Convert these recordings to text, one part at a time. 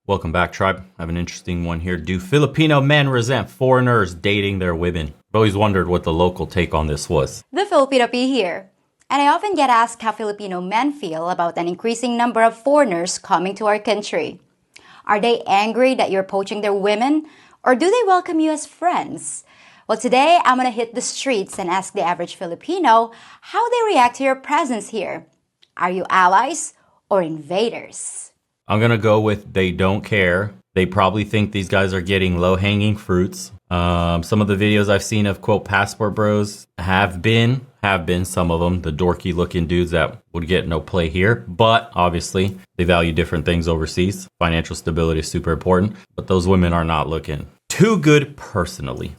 Welcome back, tribe. I have an interesting one here. Do Filipino men resent foreigners dating their women? I've always wondered what the local take on this was. The Filipino P here. And I often get asked how Filipino men feel about an increasing number of foreigners coming to our country. Are they angry that you're poaching their women? Or do they welcome you as friends? Well, today I'm going to hit the streets and ask the average Filipino how they react to your presence here. Are you allies or invaders? I'm going to go with they don't care. They probably think these guys are getting low-hanging fruits. Some of the videos I've seen of, quote, passport bros have been some of them, the dorky looking dudes that would get no play here. But obviously, they value different things overseas. Financial stability is super important. But those women are not looking too good personally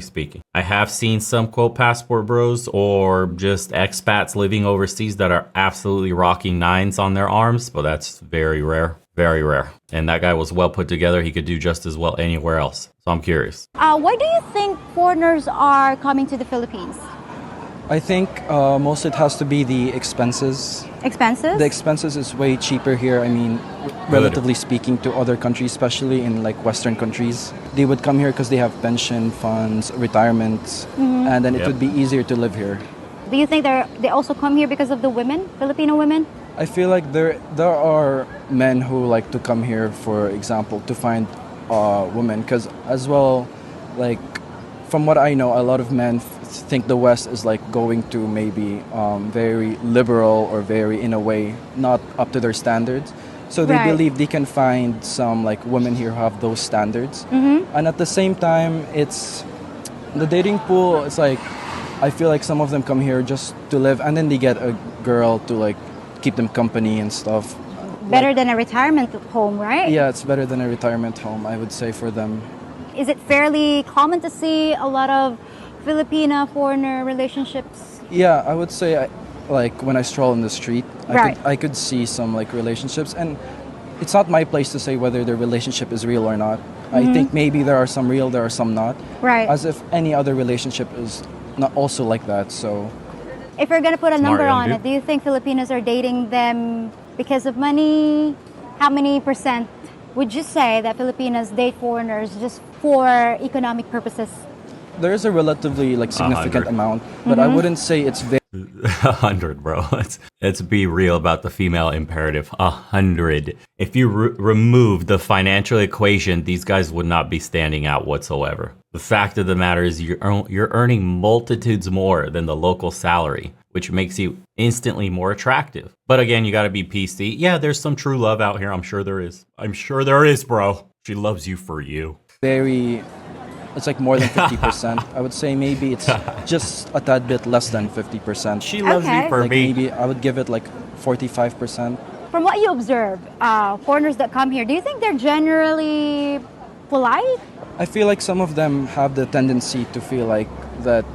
speaking. I have seen some, quote, passport bros or just expats living overseas that are absolutely rocking nines on their arms, but that's very rare. Very rare. And that guy was well put together. He could do just as well anywhere else. So I'm curious. Why do you think foreigners are coming to the Philippines? I think most it has to be the expenses. Expenses? The expenses is way cheaper here. I mean, relatively speaking to other countries, especially in like Western countries. They would come here because they have pension funds, retirement, and then it would be easier to live here. Do you think they also come here because of the women, Filipino women? I feel like there are men who like to come here, for example, to find women, because as well, like from what I know, a lot of men think the West is like going to maybe very liberal or very, in a way, not up to their standards. So they believe they can find some like women here who have those standards. And at the same time, it's the dating pool. It's like I feel like some of them come here just to live, and then they get a girl to like keep them company and stuff. Better than a retirement home, right? Yeah, it's better than a retirement home, I would say, for them. Is it fairly common to see a lot of Filipina foreigner relationships? Yeah, I would say, like when I stroll in the street, I could see some like relationships, and it's not my place to say whether the relationship is real or not. I think maybe there are some real, there are some not. Right. As if any other relationship is not also like that. So, if you're gonna put a number on dude. it, do you think Filipinos are dating them because of money? How many percent would you say that Filipinos date foreigners just for economic purposes? there is a relatively like significant 100. amount, but I wouldn't say it's very 100, bro. Let's be real about the female imperative. 100. If you remove the financial equation, these guys would not be standing out whatsoever. The fact of the matter is you're earning multitudes more than the local salary, which makes you instantly more attractive. But again, you got to be PC. Yeah, there's some true love out here. I'm sure there is. I'm sure there is, bro. She loves you for you. it's like more than 50%. I would say maybe it's just a tad bit less than 50%. She loves Okay. you for like me. maybe I would give it like 45%. From what you observe, foreigners that come here, do you think they're generally polite? I feel like some of them have the tendency to feel like that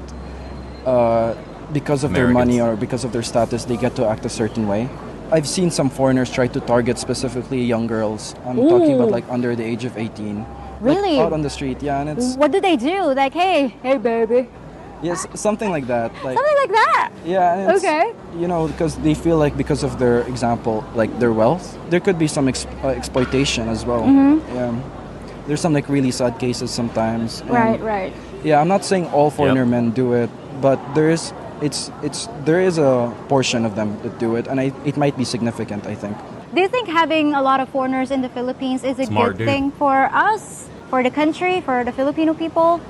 because of their money or because of their status, they get to act a certain way. I've seen some foreigners try to target specifically young girls. I'm talking about like under the age of 18. Really? Like, out on the street, yeah, and it's What do they do? Like, hey baby. yes, something like that. Like Something like that. yeah, and it's, Okay. you know, because they feel like because of their example, like their wealth, there could be some exploitation as well. Yeah, there's some like really sad cases sometimes. and Right. Yeah, I'm not saying all foreigner men do it, but there is a portion of them that do it, and it might be significant, I think. Do you think having a lot of foreigners in the Philippines is a Smart good dude. thing for us, for the country, for the Filipino people?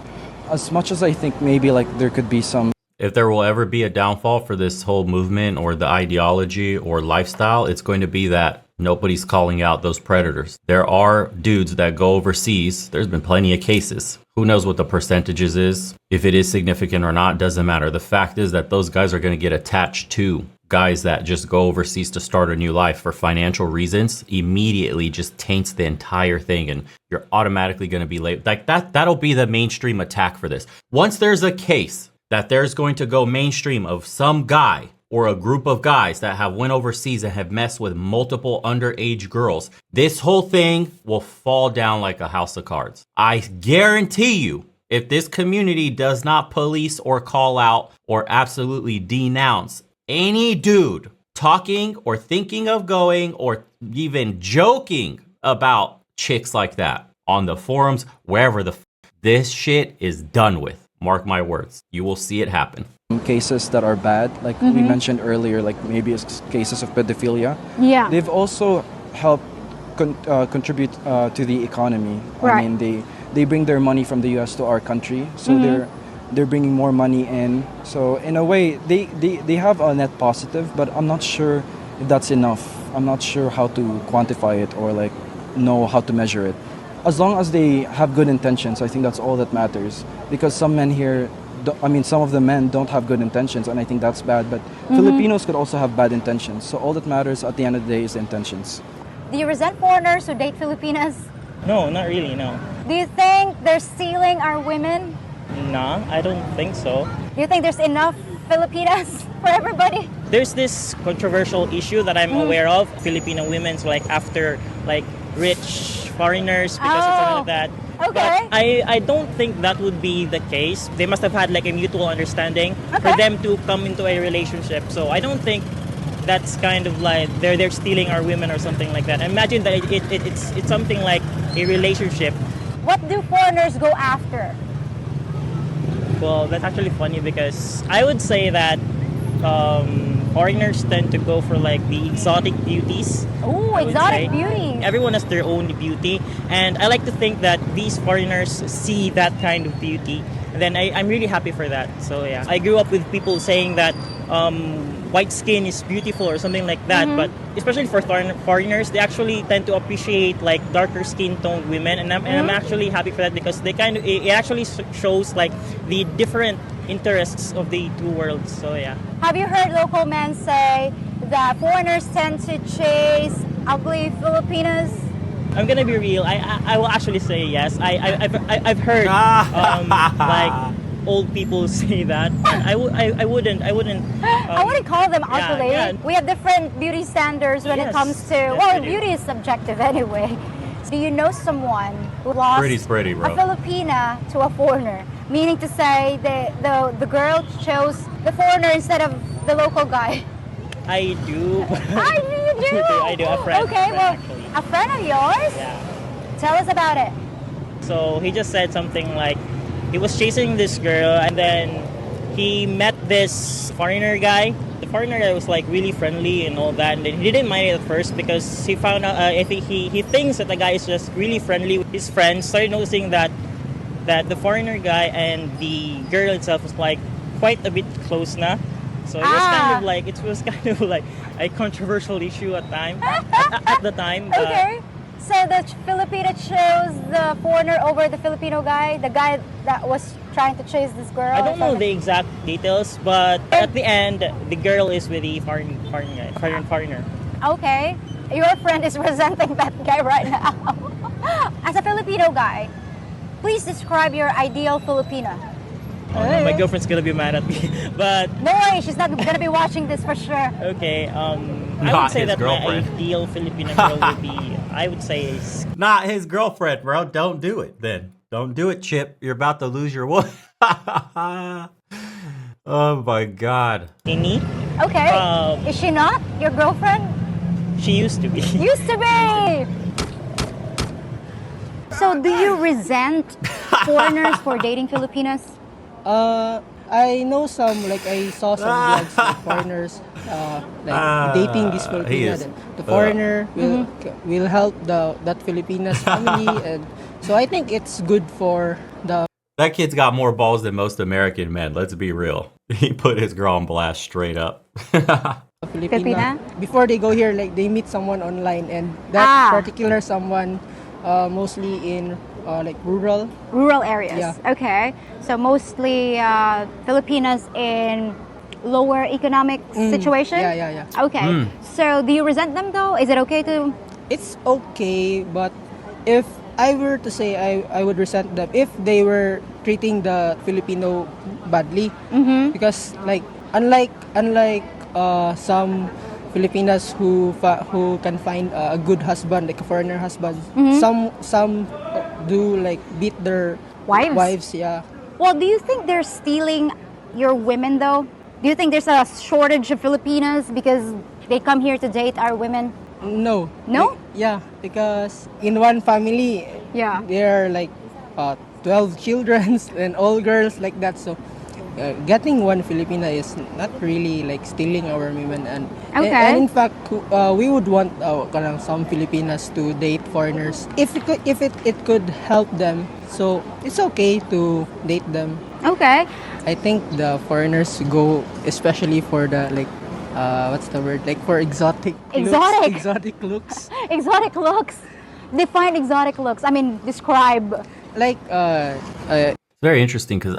As much as I think maybe like there could be some If there will ever be a downfall for this whole movement or the ideology or lifestyle, it's going to be that nobody's calling out those predators. There are dudes that go overseas. There's been plenty of cases. Who knows what the percentages is? If it is significant or not, doesn't matter. The fact is that those guys are going to get attached to guys that just go overseas to start a new life for financial reasons. Immediately just taints the entire thing, and you're automatically going to be late. Like that'll be the mainstream attack for this. Once there's a case that there's going to go mainstream of some guy or a group of guys that have went overseas and have messed with multiple underage girls, this whole thing will fall down like a house of cards. I guarantee you, if this community does not police or call out or absolutely denounce any dude talking or thinking of going or even joking about chicks like that on the forums, wherever this shit is done with. Mark my words. You will see it happen. Cases that are bad, like we mentioned earlier, like maybe it's cases of pedophilia. Yeah. They've also helped contribute to the economy. Right. I mean, they bring their money from the U.S. to our country, so they're bringing more money in. So in a way, they have a net positive, but I'm not sure if that's enough. I'm not sure how to quantify it or like know how to measure it. As long as they have good intentions, I think that's all that matters. Because some men here, some of the men don't have good intentions, and I think that's bad. But Filipinos could also have bad intentions. So all that matters at the end of the day is the intentions. Do you resent foreigners who date Filipinas? No, not really, no. Do you think they're stealing our women? Nah, I don't think so. Do you think there's enough Filipinas for everybody? There's this controversial issue that I'm aware of. Filipino women's like after like rich foreigners because of something like that. Okay. But I don't think that would be the case. They must have had like a mutual understanding for them to come into a relationship. So I don't think that's kind of like they're stealing our women or something like that. Imagine that it's something like a relationship. What do foreigners go after? Well, that's actually funny because I would say that foreigners tend to go for like the exotic beauties. Oh, I would exotic say. beauty. Everyone has their own beauty, and I like to think that these foreigners see that kind of beauty, and then I'm really happy for that. So yeah, I grew up with people saying that white skin is beautiful or something like that, but especially for foreigners, they actually tend to appreciate like darker skin toned women, and I'm actually happy for that because they kind of it actually shows like the different interests of the two worlds. So yeah. Have you heard local men say that foreigners tend to chase ugly Filipinas? I'm gonna be real. I will actually say yes. I've heard like old people say that. And I wouldn't. I wouldn't call them ugly. yeah. We have different beauty standards when it Yes, comes to yes, well, we do. beauty is subjective anyway. Do you know someone who lost Pretty's pretty, bro. a Filipina to a foreigner? Meaning to say the girl chose the foreigner instead of the local guy. I do. You do? I do. A friend. Okay, well, actually. a friend of yours? Yeah. Tell us about it. So he just said something like he was chasing this girl and then he met this foreigner guy. The foreigner guy was like really friendly and all that, and then he didn't mind it at first because he found out. I think he thinks that the guy is just really friendly with his friends. Started noticing that the foreigner guy and the girl itself was like quite a bit close na. So it was kind of like a controversial issue at the time. Okay. So the Filipina chose the foreigner over the Filipino guy, the guy that was trying to chase this girl. I don't know the exact details, but at the end, the girl is with the foreigner. Okay. Your friend is resenting that guy right now. As a Filipino guy, please describe your ideal Filipina. Oh, no, my girlfriend's gonna be mad at me, but No worry, she's not gonna be watching this for sure. okay. I Not would say his that girlfriend. my ideal Filipino girl would be, I would say, is Not his girlfriend, bro. Don't do it then. Don't do it, Chip. You're about to lose your woman. Oh my God. skinny. Okay. Um, Is she not your girlfriend? She used to be. Used to be! So do you resent foreigners for dating Filipinas? I know some, like I saw some vlogs of foreigners dating this he Filipina. is. Then the foreigner will help that Filipina's family, and so I think it's good for the That kid's got more balls than most American men. Let's be real. He put his girl on blast straight up. Filipina? Filipina. Before they go here, like they meet someone online, and that particular someone mostly in like rural. Rural areas. Yeah. Okay. So mostly Filipinas in lower economic situation? Yeah. Okay. So do you resent them though? Is it okay to... It's okay, but if I were to say I would resent them if they were treating the Filipino badly, because like unlike some Filipinas who can find a good husband, like a foreigner husband, some do like beat their Wives? Yeah. Well, do you think they're stealing your women though? Do you think there's a shortage of Filipinas because they come here to date our women? No. No? Yeah, because in one family, Yeah. there are like 12 children and all girls like that. So getting one Filipina is not really like stealing our women. And Okay. in fact, we would want kanang some Filipinas to date foreigners if it could help them. So it's okay to date them. Okay. I think the foreigners go especially for the like what's the word, like for Exotic. exotic looks. Exotic looks. Define exotic looks. I mean, describe. Like It's very interesting because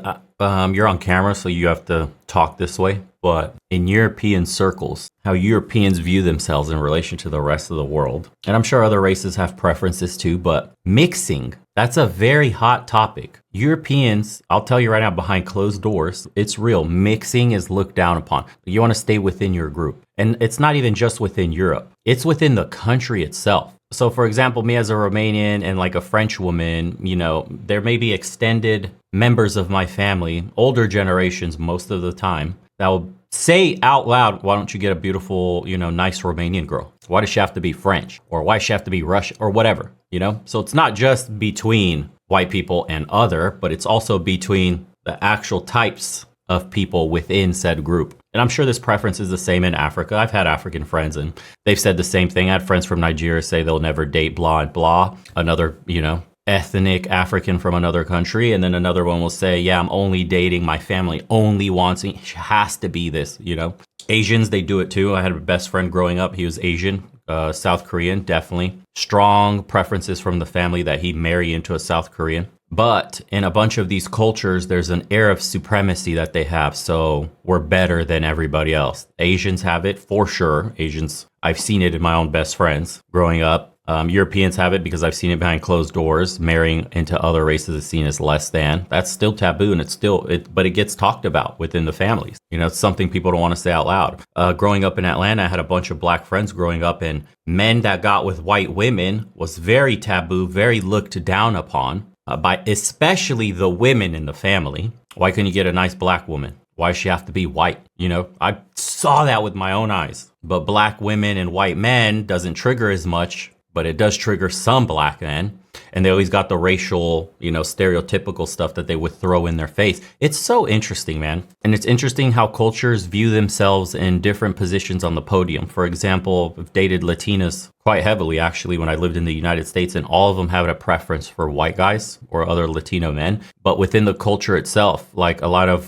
you're on camera, so you have to talk this way. But in European circles, how Europeans view themselves in relation to the rest of the world, and I'm sure other races have preferences too, but mixing, that's a very hot topic. Europeans, I'll tell you right now, behind closed doors, it's real. Mixing is looked down upon. You want to stay within your group. And it's not even just within Europe, it's within the country itself. So, for example, me as a Romanian and like a French woman, you know, there may be extended members of my family, older generations most of the time, that will say out loud, why don't you get a beautiful, you know, nice Romanian girl? Why does she have to be French? Or why does she have to be Russian? Or whatever, you know? So it's not just between white people and other, but it's also between the actual types of people within said group. And I'm sure this preference is the same in Africa. I've had African friends and they've said the same thing. I had friends from Nigeria say they'll never date blah and blah. Another, you know, ethnic African from another country. And then another one will say, yeah, I'm only dating, my family only wants me. She has to be this, you know. Asians, they do it too. I had a best friend growing up. He was Asian, South Korean, definitely. Strong preferences from the family that he marry into a South Korean. But in a bunch of these cultures, there's an air of supremacy that they have. So we're better than everybody else. Asians have it for sure. Asians, I've seen it in my own best friends growing up. Europeans have it because I've seen it behind closed doors. Marrying into other races is seen as less than. That's still taboo, and but it gets talked about within the families. You know, it's something people don't want to say out loud. Growing up in Atlanta, I had a bunch of black friends growing up, and men that got with white women was very taboo, very looked down upon. By especially the women in the family. Why couldn't you get a nice black woman? Why does she have to be white? You know, I saw that with my own eyes. But black women and white men doesn't trigger as much, but it does trigger some black men. And they always got the racial, you know, stereotypical stuff that they would throw in their face. It's so interesting, man. And it's interesting how cultures view themselves in different positions on the podium. For example, I've dated Latinas quite heavily, actually, when I lived in the United States, and all of them have a preference for white guys or other Latino men. But within the culture itself, like a lot of,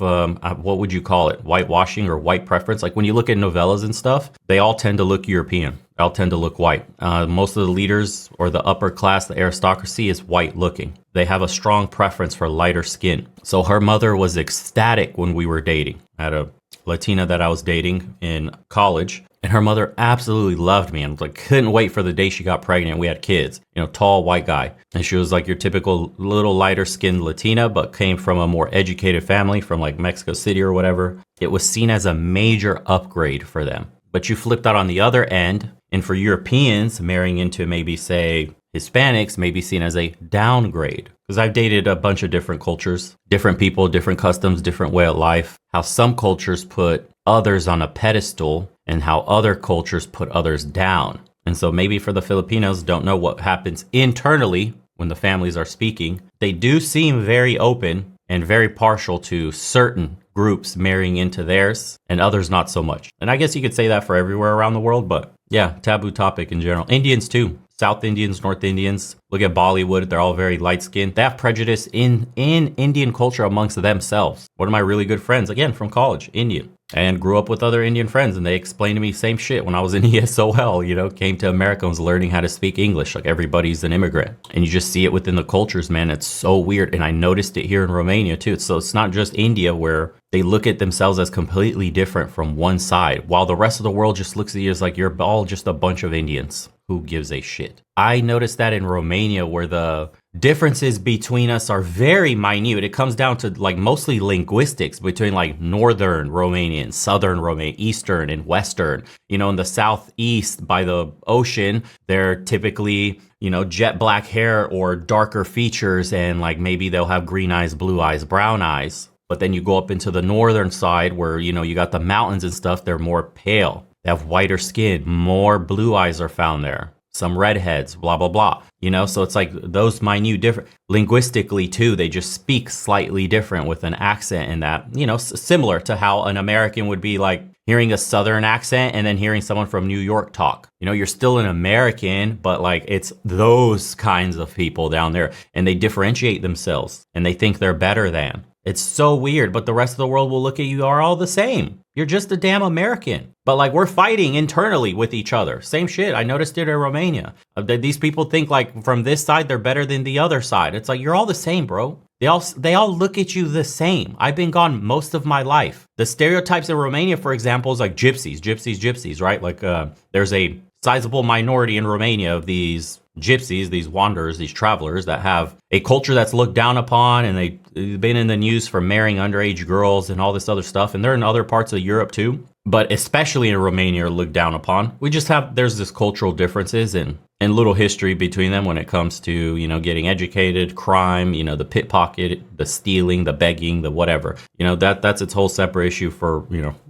what would you call it? Whitewashing or white preference. Like when you look at novellas and stuff, they all tend to look European. They all tend to look white. Most of the leaders or the upper class, the aristocracy, is white looking. They have a strong preference for lighter skin. So her mother was ecstatic when we were dating. I had a Latina that I was dating in college, and her mother absolutely loved me and like couldn't wait for the day she got pregnant. We had kids, you know, tall white guy. And she was like your typical little lighter skinned Latina, but came from a more educated family from like Mexico City or whatever. It was seen as a major upgrade for them. But you flipped that on the other end, and for Europeans, marrying into maybe, say, Hispanics may be seen as a downgrade. Because I've dated a bunch of different cultures, different people, different customs, different way of life. How some cultures put others on a pedestal and how other cultures put others down. And so maybe for the Filipinos, don't know what happens internally when the families are speaking. They do seem very open and very partial to certain groups marrying into theirs and others not so much. And I guess you could say that for everywhere around the world, but yeah, taboo topic in general. Indians too. South Indians, North Indians. Look at Bollywood. They're all very light skinned. They have prejudice in Indian culture amongst themselves. One of my really good friends, again, from college, Indian, and grew up with other Indian friends. And they explained to me same shit when I was in ESOL, you know, came to America and was learning how to speak English. Like everybody's an immigrant. And you just see it within the cultures, man. It's so weird. And I noticed it here in Romania too. So it's not just India where they look at themselves as completely different from one side, while the rest of the world just looks at you as like you're all just a bunch of Indians. Who gives a shit? I noticed that in Romania where the differences between us are very minute. It comes down to like mostly linguistics between like Northern Romanian, Southern Romanian, Eastern and Western. You know, in the Southeast by the ocean, they're typically, you know, jet black hair or darker features, and like maybe they'll have green eyes, blue eyes, brown eyes. But then you go up into the northern side where, you know, you got the mountains and stuff, they're more pale. They have whiter skin, more blue eyes are found there. some redheads, blah, blah, blah. So it's like those minute different linguistically too. They just speak slightly different with an accent in that, similar to how an American would be like hearing a Southern accent and then hearing someone from New York talk. You're still an American, but like it's those kinds of people down there, and they differentiate themselves and they think they're better than. It's so weird, but the rest of the world will look at you are all the same. You're just a damn American. But like we're fighting internally with each other. Same shit. I noticed it in Romania. These people think like from this side they're better than the other side. It's like you're all the same, bro. They all look at you the same. I've been gone most of my life. The stereotypes in Romania, for example, is like gypsies, right? Like there's a sizable minority in Romania of these gypsies, these wanderers, these travelers that have a culture that's looked down upon, and they've been in the news for marrying underage girls and all this other stuff. And they're in other parts of Europe too, but especially in Romania are looked down upon. There's this cultural differences and little history between them when it comes to, getting educated, crime, the pickpocket, the stealing, the begging, the whatever. That's its whole separate issue for,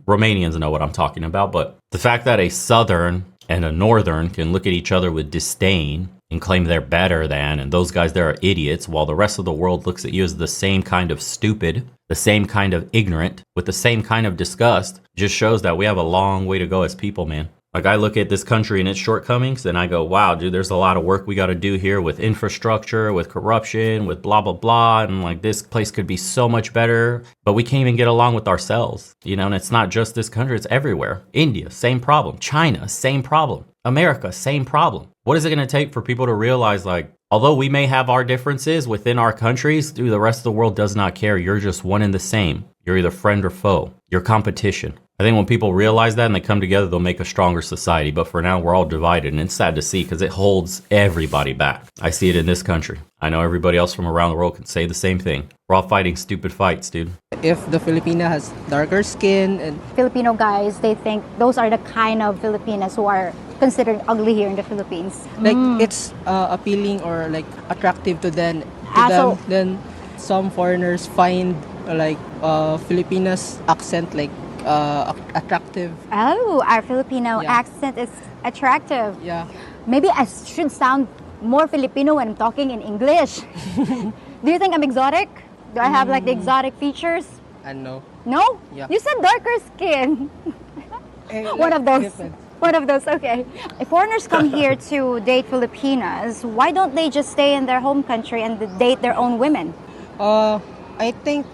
Romanians know what I'm talking about. But the fact that a Southern and a Northern can look at each other with disdain and claim they're better than, and those guys there are idiots, while the rest of the world looks at you as the same kind of stupid, the same kind of ignorant, with the same kind of disgust, just shows that we have a long way to go as people, man. Like I look at this country and its shortcomings and I go, wow, dude, there's a lot of work we got to do here with infrastructure, with corruption, with blah, blah, blah. And like this place could be so much better, but we can't even get along with ourselves, and it's not just this country, it's everywhere. India, same problem. China, same problem. America, same problem. What is it going to take for people to realize like, although we may have our differences within our countries, dude, the rest of the world does not care. You're just one and the same. You're either friend or foe. You're competition. I think when people realize that and they come together, they'll make a stronger society. But for now, we're all divided, and it's sad to see because it holds everybody back. I see it in this country. I know everybody else from around the world can say the same thing. We're all fighting stupid fights, dude. If the Filipina has darker skin and Filipino guys, they think those are the kind of Filipinas who are considered ugly here in the Philippines. like it's appealing or like attractive to them, So- then some foreigners find like Filipinas accent like attractive. Oh, our Filipino Yeah. accent is attractive. Yeah. Maybe I should sound more Filipino when I'm talking in English. Do you think I'm exotic? Do I have like the exotic features? And no. No? Yeah. You said darker skin. One of those. Depends. One of those, okay. If foreigners come here to date Filipinas, why don't they just stay in their home country and date their own women? I think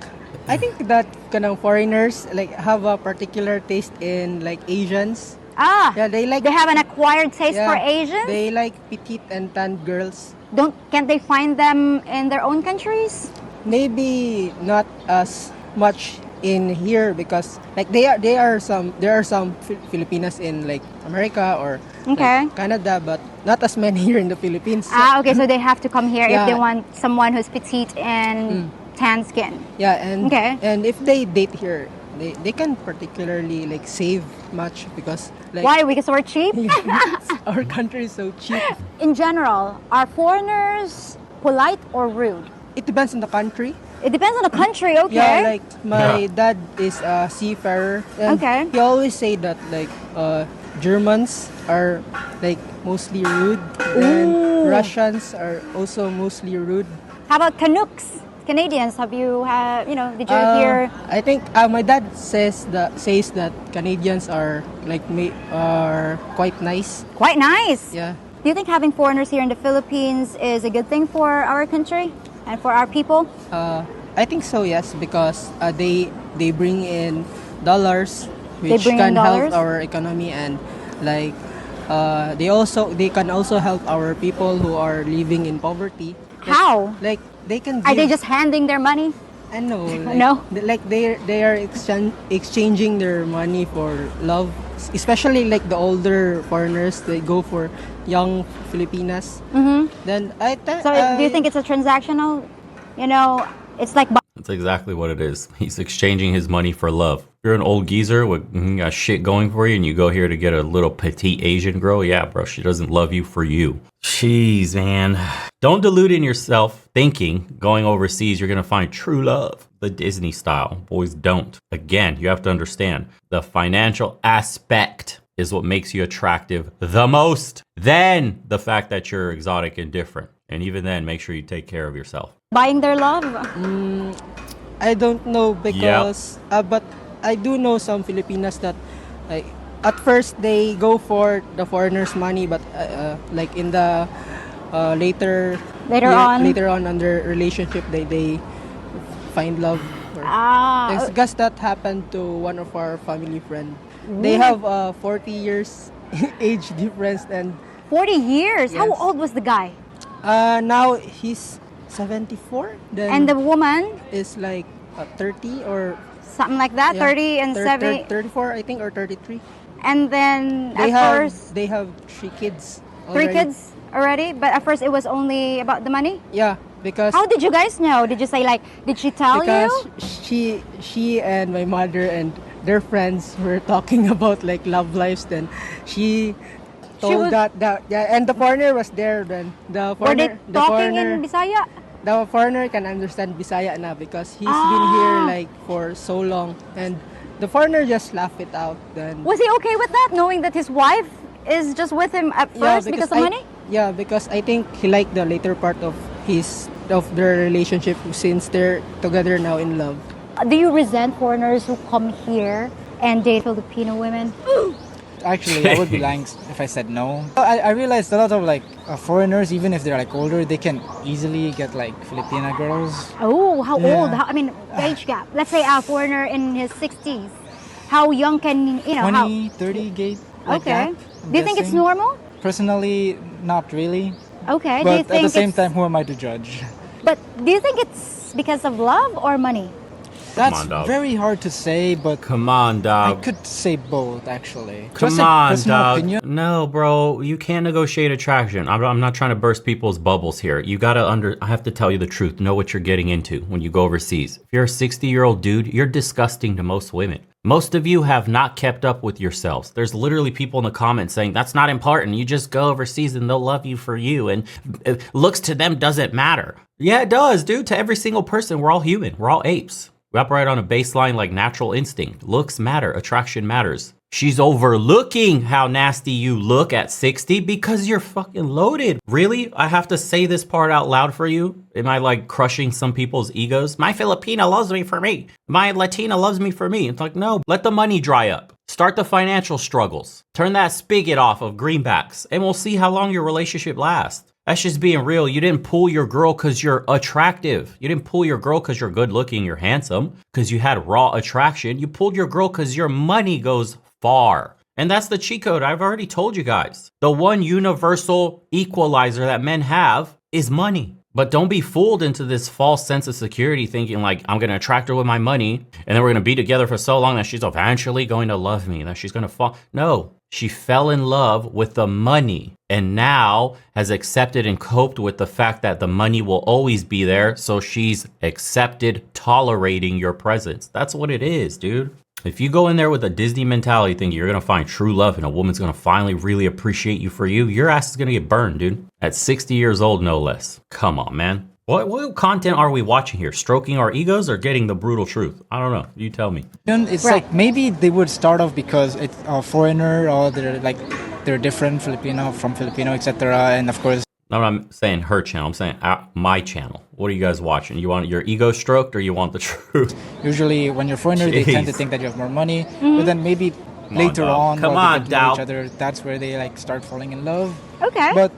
that kanang foreigners like have a particular taste in like Asians. Ah, Yeah, they like they have an acquired taste yeah, for Asians? They like petite and tan girls. Can't they find them in their own countries? Maybe not as much in here because like there are some Filipinas in like America or Okay. like, Canada, but not as many here in the Philippines. Ah, okay, so they have to come here if Yeah. they want someone who's petite and tan skin. Yeah, and Okay. and if they date here, they can particularly like save much because like Why? Because we're cheap? our country is so cheap. In general, are foreigners polite or rude? It depends on the country. It depends on the country, okay? Yeah, like my dad is a seafarer, and Okay. he always say that like Germans are like mostly rude, and Russians are also mostly rude. How about Canucks? Canadians, have you did you hear? I think my dad says that Canadians are like are quite nice. Quite nice. Yeah. Do you think having foreigners here in the Philippines is a good thing for our country and for our people? I think so, yes, because they bring in dollars, which bring in can dollars? help our economy, and like they can also help our people who are living in poverty. How? Like they can. Are they give- just handing their money? I know. Like, No? Like they are exchanging their money for love, especially like the older foreigners. They go for young Filipinas. Mm-hmm. Then So do you think it's a transactional? It's like That's exactly what it is. He's exchanging his money for love. If you're an old geezer with got shit going for you and you go here to get a little petite Asian girl, yeah, bro, she doesn't love you for you. Jeez, man. Don't delude in yourself thinking going overseas you're going to find true love the Disney style. Boys don't. Again, you have to understand the financial aspect is what makes you attractive the most. Then the fact that you're exotic and different. And even then, make sure you take care of yourself. Buying their love? I don't know because, but I do know some Filipinas that, like, at first they go for the foreigner's money, but like in the later on on their relationship, they find love. I guess that happened to one of our family friend. They have 40 years age difference and 40 years? Yes. How old was the guy? now he's 74. Then And the woman? is like 30 or Something like that? yeah, 30 and 70? 34, I think, or 33. And then They at have first, they have 3 kids. 3 already. kids already? But at first it was only about the money? Yeah, because How did you guys know? Did you say like, did she tell because you? she and my mother and their friends were talking about like love lives. Then she told was- that yeah, and the foreigner was there. Then the Were they foreigner talking in Bisaya? the foreigner can understand Bisaya na because he's been here like for so long, and the foreigner just laughed it out. Then Was he okay with that, knowing that his wife is just with him at first because of money? Yeah, because I think he liked the later part of their relationship since they're together now in love. Do you resent foreigners who come here and date Filipino women? Actually, I would be lying if I said no. I realized a lot of like foreigners, even if they're like older, they can easily get like Filipina girls. Oh, how Yeah. old? I mean, age gap. Let's say a foreigner in his 60s. How young can, 20, 30 gate. Like Okay. that, I'm Do you think it's guessing. normal? Personally, not really. Okay. Do you But think at the same it's- time, who am I to judge? But do you think it's because of love or money? That's on, dog. very hard to say, but Come on, I dog. could say both actually. Come Just a on, personal dog. opinion. No, bro, you can't negotiate attraction. I'm not trying to burst people's bubbles here. You gotta I have to tell you the truth. Know what you're getting into when you go overseas. If you're a 60-year-old dude, you're disgusting to most women. Most of you have not kept up with yourselves. There's literally people in the comments saying that's not important. You just go overseas and they'll love you for you. And looks to them doesn't matter. Yeah, it does, dude. To every single person, we're all human. We're all apes. We operate on a baseline like natural instinct. Looks matter. Attraction matters. She's overlooking how nasty you look at 60 because you're fucking loaded. Really? I have to say this part out loud for you? Am I like crushing some people's egos? My Filipina loves me for me. My Latina loves me for me. It's like, no, let the money dry up. Start the financial struggles. Turn that spigot off of greenbacks and we'll see how long your relationship lasts. That's just being real. You didn't pull your girl because you're attractive. You didn't pull your girl because you're good looking, you're handsome, because you had raw attraction. You pulled your girl because your money goes far. And that's the cheat code. I've already told you guys. The one universal equalizer that men have is money. But don't be fooled into this false sense of security thinking like, I'm going to attract her with my money and then we're going to be together for so long that she's eventually going to love me, that she's going to fall. No, she fell in love with the money and now has accepted and coped with the fact that the money will always be there. So she's accepted tolerating your presence. That's what it is, dude. If you go in there with a Disney mentality thinking you're going to find true love and a woman's going to finally really appreciate you for you, your ass is going to get burned, dude. At 60 years old, no less. Come on, man. What content are we watching here? Stroking our egos or getting the brutal truth? I don't know. You tell me. It's Right. like maybe they would start off because it's a foreigner or they're different Filipino from Filipino, etc. And of course, No, I'm saying her channel. I'm saying my channel. What are you guys watching? You want your ego stroked or you want the truth? usually when you're foreigner, they tend to Jeez. think that you have more money, but then maybe later dog. on, Come while on, they get to know each dog. other, that's where they like start falling in love. Okay. But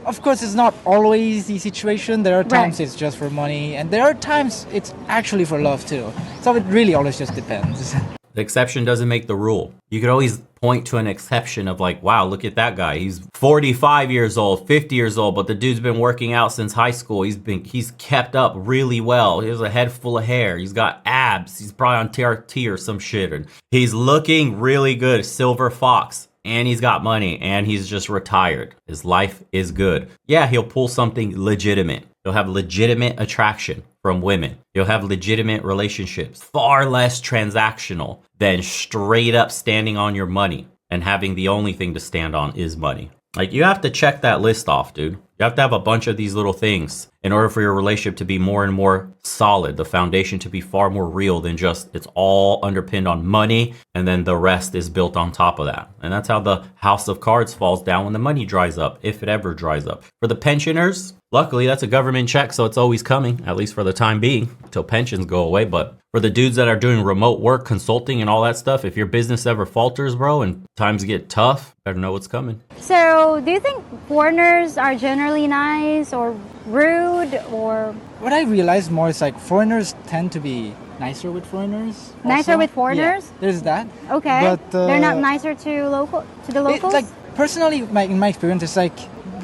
of course, it's not always the situation. There are times Right. it's just for money, and there are times it's actually for love too. So it really always just depends. The exception doesn't make the rule. You could always point to an exception of like, wow, look at that guy. He's 45 years old, 50 years old, but the dude's been working out since high school. He's kept up really well. He has a head full of hair. He's got abs. He's probably on TRT or some shit. And he's looking really good. Silver fox. And he's got money and he's just retired. His life is good. Yeah, he'll pull something legitimate. He'll have legitimate attraction from women. You'll have legitimate relationships, far less transactional than straight up standing on your money and having the only thing to stand on is money. Like, you have to check that list off, dude. You have to have a bunch of these little things in order for your relationship to be more and more solid, the foundation to be far more real than just it's all underpinned on money and then the rest is built on top of that. And that's how the house of cards falls down when the money dries up, if it ever dries up. For the pensioners, luckily that's a government check, so it's always coming, at least for the time being, until pensions go away. But for the dudes that are doing remote work, consulting and all that stuff, if your business ever falters, bro, and times get tough, better know what's coming. So, do you think foreigners are generally nice or rude or What I realized more is like foreigners tend to be nicer with foreigners. nicer also. with foreigners? Yeah, there's that. Okay. But They're not nicer to the locals? It's like personally, in my experience, it's like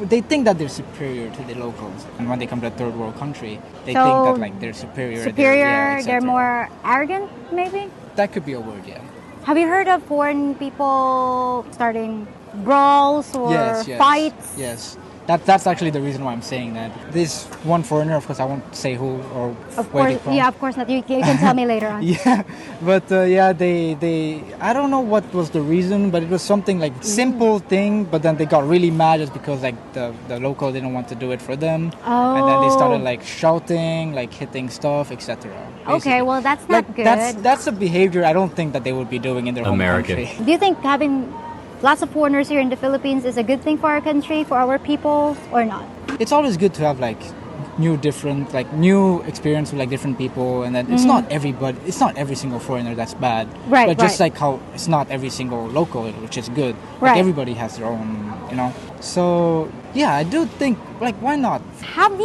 they think that they're superior to the locals, and when they come to a third world country, they So, think that like they're superior. Superior, they're etc. more arrogant, maybe? That could be a word, yeah. Have you heard of foreign people starting brawls or Yes. fights? Yes. That's actually the reason why I'm saying that. This one foreigner, of course, I won't say who or Of where course, they're from. yeah, of course not. You can tell me later on. Yeah, but yeah, they I don't know what was the reason, but it was something like simple thing, but then they got really mad just because like the local didn't want to do it for them, and then they started like shouting, like hitting stuff, etc. Okay, well that's not like good. that's a behavior I don't think that they would be doing in their home American. country. Do you think having lots of foreigners here in the Philippines is a good thing for our country, for our people, or not? It's always good to have like new experience with like different people, and then it's not every single foreigner that's bad, Right, but just right. like how it's not every single local which is good. Right. Like everybody has their own, so yeah, I do think like why not. Have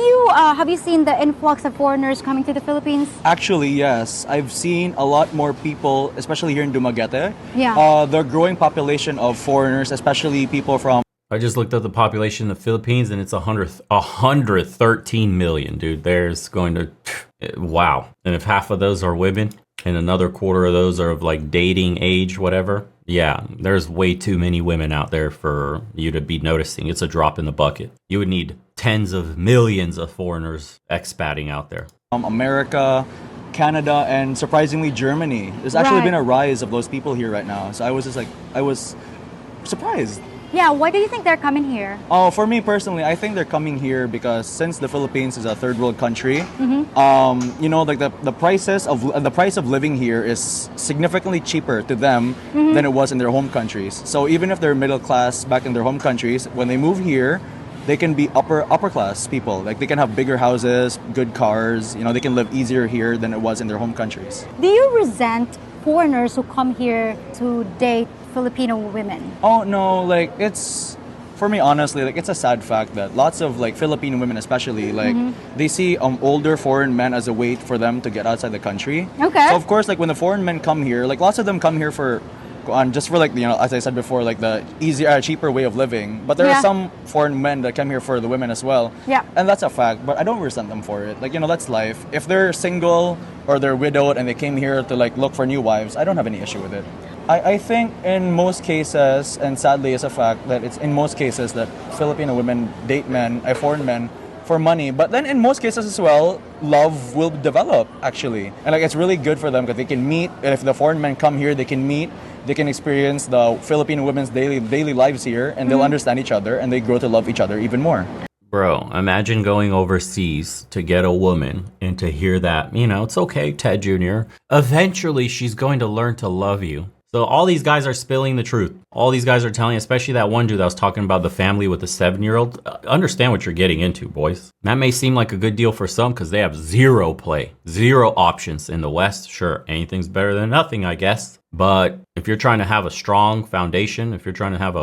you seen the influx of foreigners coming to the Philippines? Actually, yes. I've seen a lot more people, especially here in Dumaguete. Yeah. The growing population of foreigners, especially people from I just looked up the population of the Philippines and it's 113 million, dude. There's going to, wow. And if half of those are women and another quarter of those are of like dating age, whatever. Yeah, there's way too many women out there for you to be noticing. It's a drop in the bucket. You would need tens of millions of foreigners expatting out there. America, Canada, and surprisingly Germany. There's actually Right. been a rise of those people here right now. So I was surprised. Yeah, why do you think they're coming here? Oh, for me personally, I think they're coming here because since the Philippines is a third world country, like the price of living here is significantly cheaper to them than it was in their home countries. So even if they're middle class back in their home countries, when they move here, they can be upper class people. Like they can have bigger houses, good cars. They can live easier here than it was in their home countries. Do you resent foreigners who come here to date Filipino women? Oh no, like it's for me honestly, like it's a sad fact that lots of like Filipino women especially like they see older foreign men as a way for them to get outside the country. Okay. So of course like when the foreign men come here, like lots of them come here for just for like as I said before, like the easier cheaper way of living. But there Yeah. are some foreign men that come here for the women as well. Yeah. And that's a fact, but I don't resent them for it. Like that's life. If they're single or they're widowed and they came here to like look for new wives, I don't have any issue with it. I think in most cases, and sadly it's a fact that it's in most cases that Filipino women date foreign men for money. But then in most cases as well, love will develop actually. And like it's really good for them because they can meet, and if the foreign men come here, they can meet, they can experience the Filipino women's daily lives here, and they'll understand each other and they grow to love each other even more. Bro, imagine going overseas to get a woman and to hear that, it's okay, Ted Jr. Eventually, she's going to learn to love you. So all these guys are spilling the truth. All these guys are telling, especially that one dude that was talking about the family with the 7-year-old. Understand what you're getting into, boys. That may seem like a good deal for some because they have zero play, zero options in the West. Sure, anything's better than nothing, I guess. But if you're trying to have a strong foundation, if you're trying to have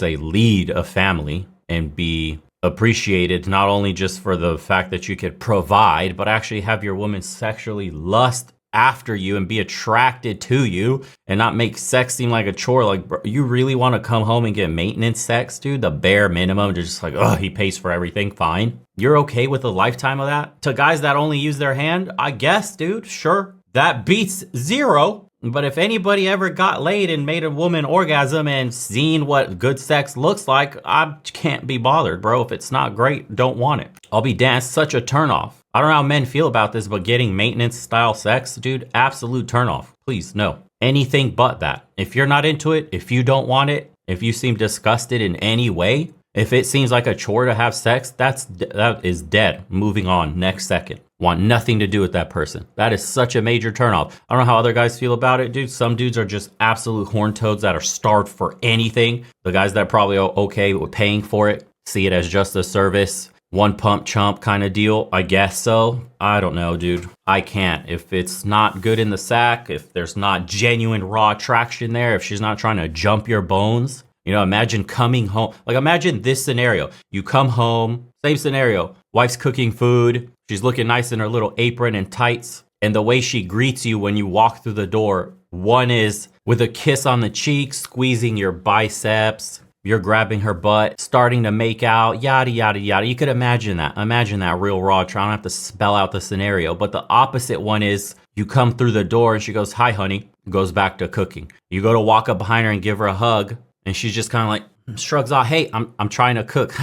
lead a family and be appreciated not only just for the fact that you could provide, but actually have your woman sexually lust after you and be attracted to you and not make sex seem like a chore. Like, bro, you really want to come home and get maintenance sex, dude? The bare minimum, just like, he pays for everything. Fine. You're okay with a lifetime of that? To guys that only use their hand, I guess, dude, sure. That beats zero. But if anybody ever got laid and made a woman orgasm and seen what good sex looks like, I can't be bothered, bro. If it's not great, don't want it. I'll be damn, it's such a turnoff. I don't know how men feel about this, but getting maintenance style sex, dude, absolute turnoff. Please, no. Anything but that. If you're not into it, if you don't want it, If you seem disgusted in any way, if it seems like a chore to have sex, that is dead. Moving on, next second. Want nothing to do with that person. That is such a major turnoff. I don't know how other guys feel about it, dude. Some dudes are just absolute horn toads that are starved for anything. The guys that probably are okay with paying for it, see it as just a service, one pump chump kind of deal. I guess so. I don't know, dude. I can't. If it's not good in the sack, if there's not genuine raw attraction there, if she's not trying to jump your bones, imagine coming home. Like, imagine this scenario. You come home, same scenario. Wife's cooking food. She's looking nice in her little apron and tights. And the way she greets you when you walk through the door, one is with a kiss on the cheek, squeezing your biceps. You're grabbing her butt, starting to make out, yada, yada, yada. You could imagine that. Imagine that real raw. I don't have to spell out the scenario. But the opposite one is you come through the door and she goes, "Hi, honey," goes back to cooking. You go to walk up behind her and give her a hug. And she's just kind of like shrugs off, "Hey, I'm trying to cook."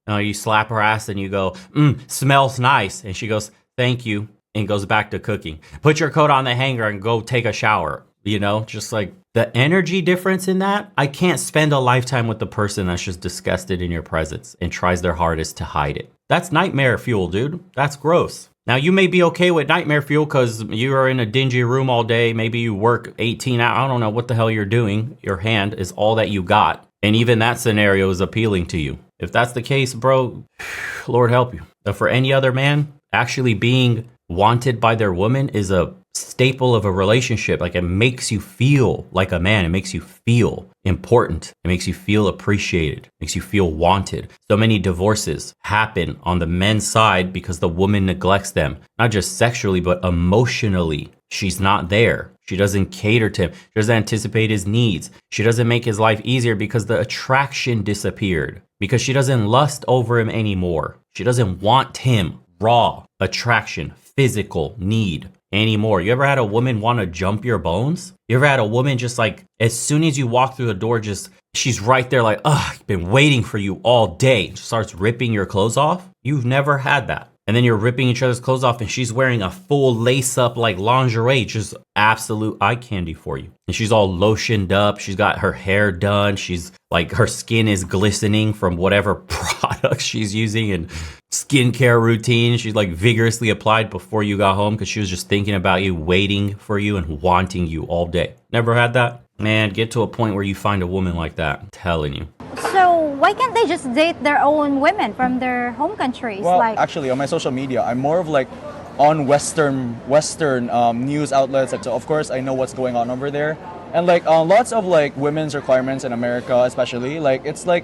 You slap her ass and you go, "Smells nice." And she goes, "Thank you," and goes back to cooking. Put your coat on the hanger and go take a shower. Just like the energy difference in that. I can't spend a lifetime with the person that's just disgusted in your presence and tries their hardest to hide it. That's nightmare fuel, dude. That's gross. Now, you may be okay with nightmare fuel because you are in a dingy room all day. Maybe you work 18 hours. I don't know what the hell you're doing. Your hand is all that you got. And even that scenario is appealing to you. If that's the case, bro, Lord help you. But for any other man, actually being wanted by their woman is a staple of a relationship. Like, it makes you feel like a man. It makes you feel important. It makes you feel appreciated. It makes you feel wanted. So many divorces happen on the men's side because the woman neglects them, not just sexually, but emotionally. She's not there. She doesn't cater to him. She doesn't anticipate his needs. She doesn't make his life easier because the attraction disappeared, because she doesn't lust over him anymore. She doesn't want him. Raw attraction, physical need anymore. You ever had a woman want to jump your bones? You ever had a woman just like, as soon as you walk through the door, she's right there like, I've been waiting for you all day. She starts ripping your clothes off. You've never had that. And then you're ripping each other's clothes off and she's wearing a full lace up like lingerie, just absolute eye candy for you. And she's all lotioned up. She's got her hair done. She's like, her skin is glistening from whatever product she's using and skincare routine. She's like vigorously applied before you got home because she was just thinking about you, waiting for you and wanting you all day. Never had that? Man, get to a point where you find a woman like that. I'm telling you. So why can't they just date their own women from their home countries? Well, actually, on my social media, I'm more of like on Western news outlets. So of course, I know what's going on over there, and like lots of like women's requirements in America, especially like it's like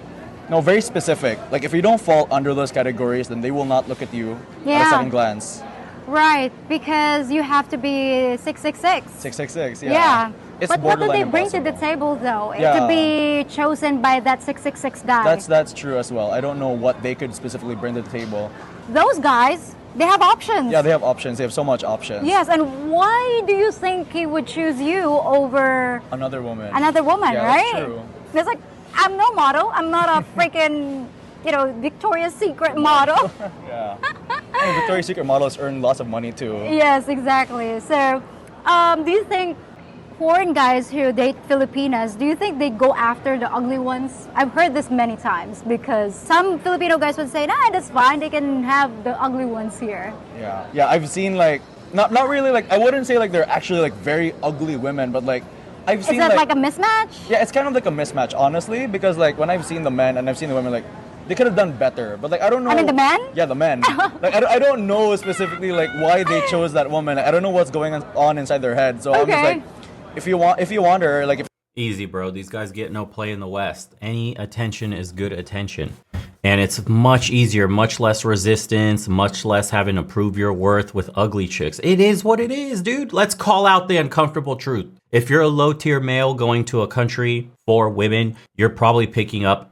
very specific. Like if you don't fall under those categories, then they will not look at you at a second glance. Right, because you have to be 666. 666, yeah. Yeah. It's but what do they bring impossible. to the table, though, Yeah. to be chosen by that 666 guy? That's true as well. I don't know what they could specifically bring to the table. Those guys, they have options. Yeah, they have options. They have so much options. Yes, and why do you think he would choose you over Another woman. Yeah, right? That's true. It's like, I'm no model. I'm not a freaking, Victoria's Secret model. Yeah. And Victoria's Secret models earn lots of money too. Yes, exactly. So, do you think foreign guys who date Filipinas, do you think they go after the ugly ones? I've heard this many times because some Filipino guys would say, nah, that's fine. They can have the ugly ones here. Yeah. I've seen like, not really like, I wouldn't say like they're actually like very ugly women, but like, I've seen Is that like a mismatch? Yeah, it's kind of like a mismatch, honestly, because like when I've seen the men and I've seen the women, like they could have done better, but like I don't know. I mean the men? Yeah, the men. Like I don't know specifically like why they chose that woman. I don't know what's going on inside their head. So I'm just like, if you want her, like if Easy, bro. These guys get no play in the West. Any attention is good attention. And it's much easier, much less resistance, much less having to prove your worth with ugly chicks. It is what it is, dude. Let's call out the uncomfortable truth. If you're a low-tier male going to a country for women, you're probably picking up,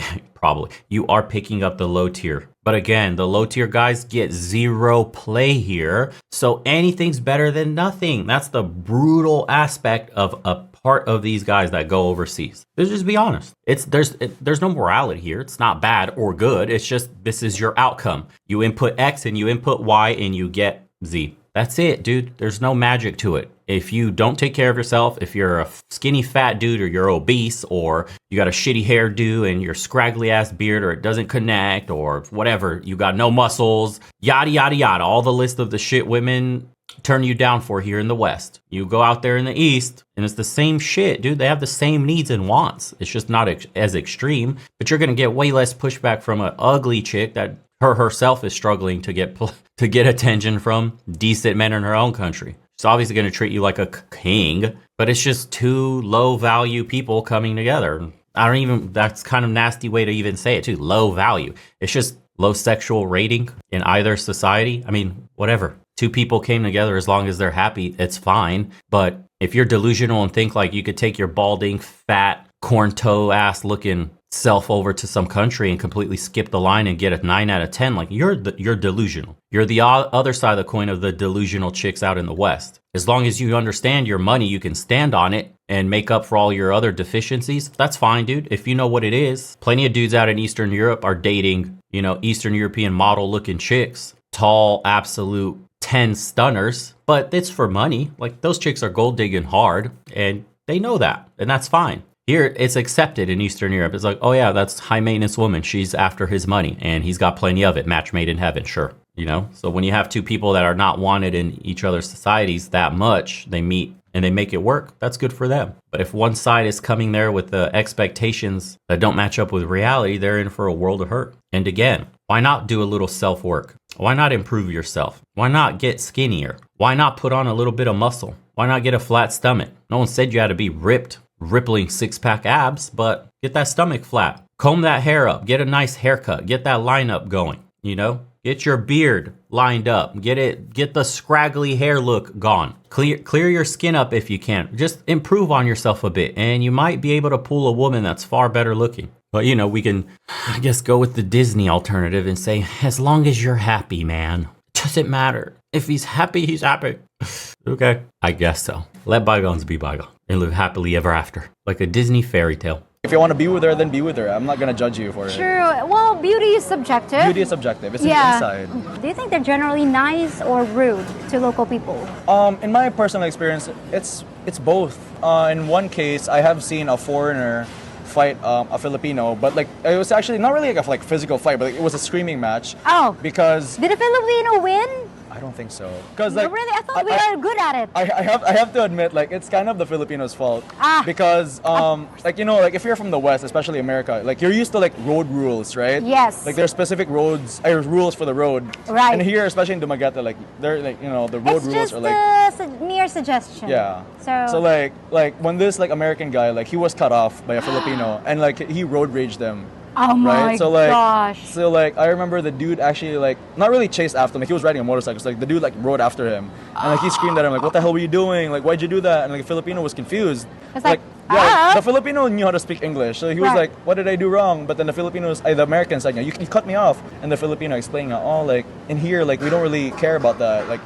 you are picking up the low tier. But again, the low tier guys get zero play here. So anything's better than nothing. That's the brutal aspect of a part of these guys that go overseas. Let's just be honest. There's no morality here. It's not bad or good. It's just, this is your outcome. You input X and you input Y and you get Z. That's it, dude. There's no magic to it. If you don't take care of yourself, if you're a skinny fat dude or you're obese or you got a shitty hairdo and your scraggly ass beard or it doesn't connect or whatever, you got no muscles, yada, yada, yada. All the list of the shit women turn you down for here in the West. You go out there in the East and it's the same shit, dude. They have the same needs and wants. It's just not as extreme, but you're going to get way less pushback from an ugly chick that herself is struggling to get attention from decent men in her own country. She's obviously going to treat you like a king, but it's just two low value people coming together. That's kind of nasty way to even say it too. Low value. It's just low sexual rating in either society. I mean, whatever. Two people came together, as long as they're happy, it's fine. But if you're delusional and think like you could take your balding, fat, corn toe ass looking self over to some country and completely skip the line and get a 9 out of 10, like you're delusional. You're the other side of the coin of the delusional chicks out in the West. As long as you understand your money, you can stand on it and make up for all your other deficiencies. That's fine, dude. If you know what it is. Plenty of dudes out in Eastern Europe are dating, Eastern European model looking chicks, tall, absolute 10 stunners, but it's for money. Like those chicks are gold digging hard and they know that, and that's fine. Here, it's accepted in Eastern Europe. It's like, oh yeah, that's high maintenance woman. She's after his money and he's got plenty of it. Match made in heaven, sure. So when you have two people that are not wanted in each other's societies that much, they meet and they make it work. That's good for them. But if one side is coming there with the expectations that don't match up with reality, they're in for a world of hurt. And again, why not do a little self-work? Why not improve yourself? Why not get skinnier? Why not put on a little bit of muscle? Why not get a flat stomach? No one said you had to be ripped, rippling six-pack abs, but get that stomach flat. Comb that hair up. Get a nice haircut. Get that lineup going, Get your beard lined up. Get the scraggly hair look gone. Clear your skin up if you can. Just improve on yourself a bit, and you might be able to pull a woman that's far better looking. But, we can, I guess, go with the Disney alternative and say, as long as you're happy, man, it doesn't matter. If he's happy, he's happy. Okay, I guess so. Let bygones be bygones and live happily ever after, like a Disney fairy tale. If you want to be with her, then be with her. I'm not going to judge you for it. True. Well, beauty is subjective. Beauty is subjective. It's inside. Do you think they're generally nice or rude to local people? In my personal experience, it's both. In one case, I have seen a foreigner fight a Filipino, but it was actually not really like a physical fight, but it was a screaming match. Oh. Because did a Filipino win? I don't think so. Because really, I thought we were good at it. I have to admit, it's kind of the Filipinos' fault. Because if you're from the West, especially America, you're used to road rules, right? Yes. There's specific rules for the road. Right. And here, especially in Dumaguete, the road rules are It's just a mere suggestion. Yeah. So when this American guy he was cut off by a Filipino and he road raged them. Oh my right? So gosh. So I remember the dude actually not really chased after him. He was riding a motorcycle. So the dude rode after him. And he screamed at him what the hell were you doing? Why'd you do that? And the Filipino was confused. It's the Filipino knew how to speak English. So he was Right. what did I do wrong? But then the American said, you cut me off. And the Filipino explaining, in here we don't really care about that.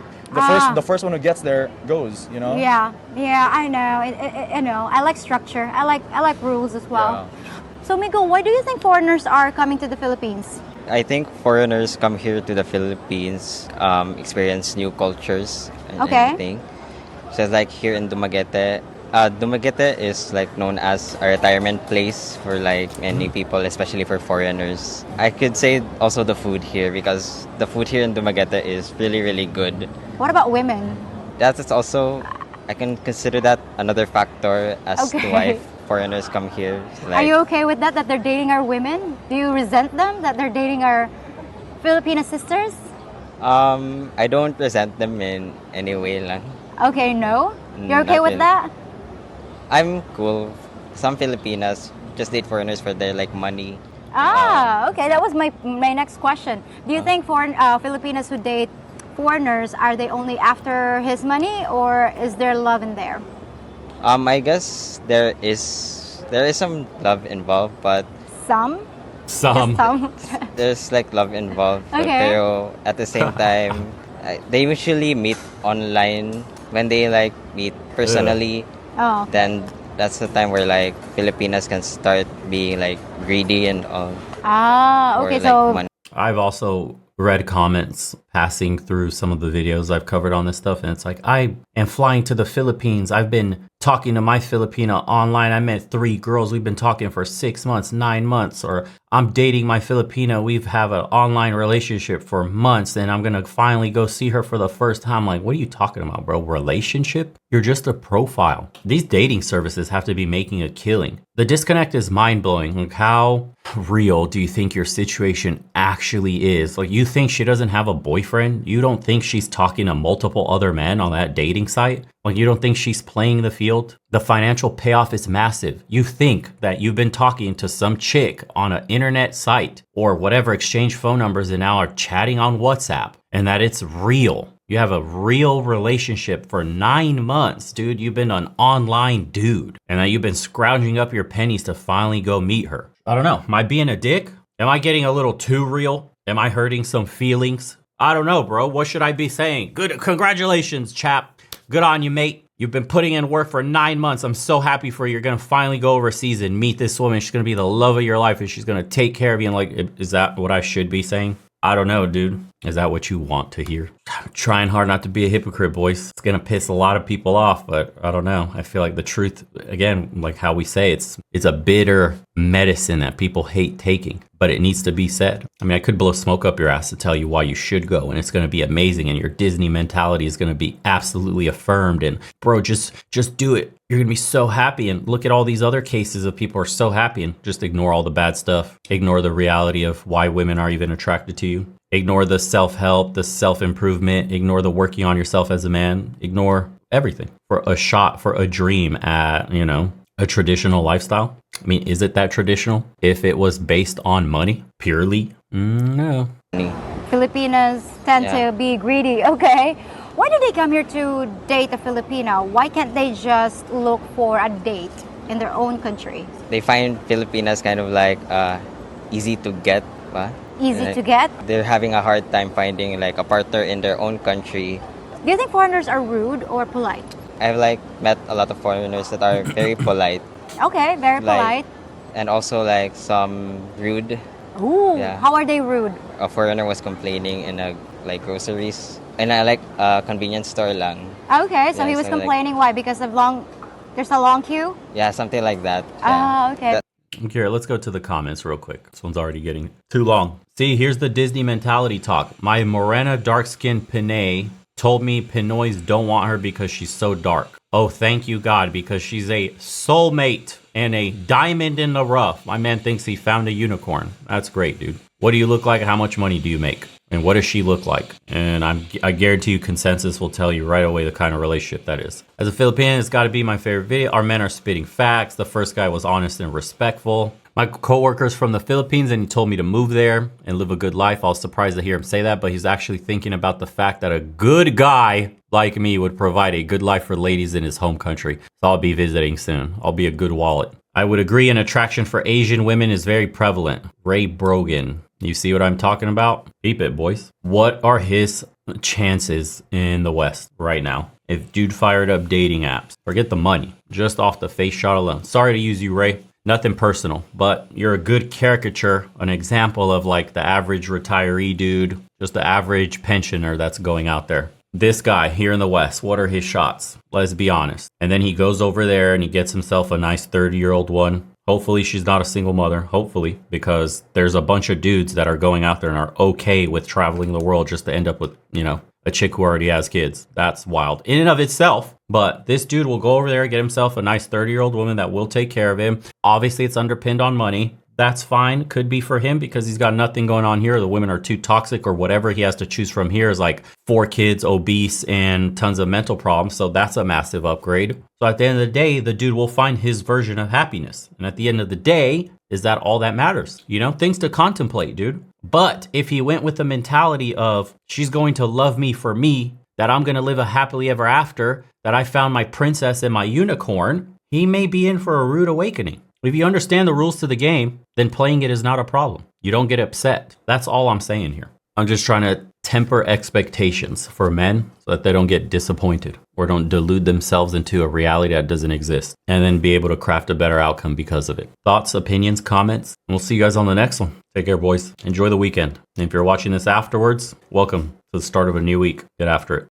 The first one who gets there goes, Yeah, I know. I like structure. I like rules as well. Yeah. So Migo, why do you think foreigners are coming to the Philippines? I think foreigners come here to the Philippines, experience new cultures and Okay. everything. So here in Dumaguete, Dumaguete is known as a retirement place for many people, especially for foreigners. I could say also the food here, because the food here in Dumaguete is really, really good. What about women? That is also, I can consider that another factor as to why foreigners come here. Are you okay with that they're dating our women? Do you resent them that they're dating our Filipino sisters? I don't resent them in any way lang. Okay, no? You're okay Not with really. that? I'm cool. Some Filipinas just date foreigners for their money. Okay. That was my next question. Do you think foreign Filipinos who date foreigners, are they only after his money, or is there love in there? I guess there is some love involved, but Some? Some. Some. there's love involved. Okay. Pero at the same time, they usually meet online. When they meet personally, Oh. then that's the time where Filipinas can start being greedy and all. Okay, or, so money. I've also read comments passing through some of the videos I've covered on this stuff, and it's like, I am flying to the Philippines. I've been talking to my Filipina online. I met 3 girls. We've been talking for 6 months, 9 months. Or I'm dating my Filipina. We've have an online relationship for months, and I'm gonna finally go see her for the first time. Like, what are you talking about, bro? Relationship? You're just a profile. These dating services have to be making a killing. The disconnect is mind-blowing. Like, how real do you think your situation actually is? Like, you think she doesn't have a boyfriend? You don't think she's talking to multiple other men on that dating site? Like, you don't think she's playing the field? The financial payoff is massive. You think that you've been talking to some chick on an internet site or whatever, exchange phone numbers, and now are chatting on WhatsApp, and that it's real. You have a real relationship for 9 months, dude. You've been an online dude, and that you've been scrounging up your pennies to finally go meet her. I don't know. Am I being a dick? Am I getting a little too real? Am I hurting some feelings? I don't know, bro. What should I be saying? Good. Congratulations, chap. Good on you, mate. You've been putting in work for 9 months. I'm so happy for you. You're going to finally go overseas and meet this woman. She's going to be the love of your life, and she's going to take care of you. And like, is that what I should be saying? I don't know, dude. Is that what you want to hear? I'm trying hard not to be a hypocrite, boys. It's gonna piss a lot of people off, but I don't know. I feel like the truth, again, like how we say, it's a bitter medicine that people hate taking, but it needs to be said. I mean, I could blow smoke up your ass to tell you why you should go, and it's gonna be amazing, and your Disney mentality is gonna be absolutely affirmed, and bro, just do it. You're gonna be so happy, and look at all these other cases of people who are so happy, and just ignore all the bad stuff. Ignore the reality of why women are even attracted to you. Ignore the self-help, the self-improvement. Ignore the working on yourself as a man. Ignore everything for a shot, for a dream at, a traditional lifestyle. I mean, is it that traditional? If it was based on money, purely? No. Filipinas tend to be greedy, okay? Why do they come here to date a Filipino? Why can't they just look for a date in their own country? They find Filipinas kind of like easy to get. Easy to get? They're having a hard time finding like a partner in their own country. Do you think foreigners are rude or polite? I've like met a lot of foreigners that are very polite. Okay, very polite. And also like some rude. Ooh, how are they rude? A foreigner was complaining in a like groceries. And I like a convenience store lang. Okay, so he was complaining why? Because of there's a long queue? Yeah, something like that. Okay. Okay, let's go to the comments real quick. This one's already getting too long. See, here's the Disney mentality talk. My Morena dark-skinned Pinay told me Pinoys don't want her because she's so dark. Oh, thank you, God, because she's a soulmate and a diamond in the rough. My man thinks he found a unicorn. That's great, dude. What do you look like? How much money do you make? And what does she look like? And I guarantee you consensus will tell you right away the kind of relationship that is. As a Filipino, it's got to be my favorite video. Our men are spitting facts. The first guy was honest and respectful. My coworker's from the Philippines and he told me to move there and live a good life. I was surprised to hear him say that, but he's actually thinking about the fact that a good guy like me would provide a good life for ladies in his home country. So I'll be visiting soon. I'll be a good wallet. I would agree an attraction for Asian women is very prevalent. Ray Brogan. You see what I'm talking about? Keep it, boys. What are his chances in the West right now? If dude fired up dating apps, forget the money, just off the face shot alone. Sorry to use you, Ray. Nothing personal, but you're a good caricature, an example of like the average retiree dude, just the average pensioner that's going out there. This guy here in the West, what are his shots? Let's be honest. And then he goes over there and he gets himself a nice 30-year-old one. Hopefully she's not a single mother, hopefully, because there's a bunch of dudes that are going out there and are okay with traveling the world just to end up with, a chick who already has kids. That's wild in and of itself. But this dude will go over there, get himself a nice 30-year-old woman that will take care of him. Obviously, it's underpinned on money. That's fine. Could be for him because he's got nothing going on here. The women are too toxic or whatever he has to choose from here is like 4 kids, obese, and tons of mental problems. So that's a massive upgrade. So at the end of the day, the dude will find his version of happiness. And at the end of the day, is that all that matters? Things to contemplate, dude. But if he went with the mentality of she's going to love me for me, that I'm going to live a happily ever after, that I found my princess and my unicorn, he may be in for a rude awakening. If you understand the rules to the game, then playing it is not a problem. You don't get upset. That's all I'm saying here. I'm just trying to temper expectations for men so that they don't get disappointed or don't delude themselves into a reality that doesn't exist and then be able to craft a better outcome because of it. Thoughts, opinions, comments, and we'll see you guys on the next one. Take care, boys. Enjoy the weekend. And if you're watching this afterwards, welcome. the start of a new week. Get after it.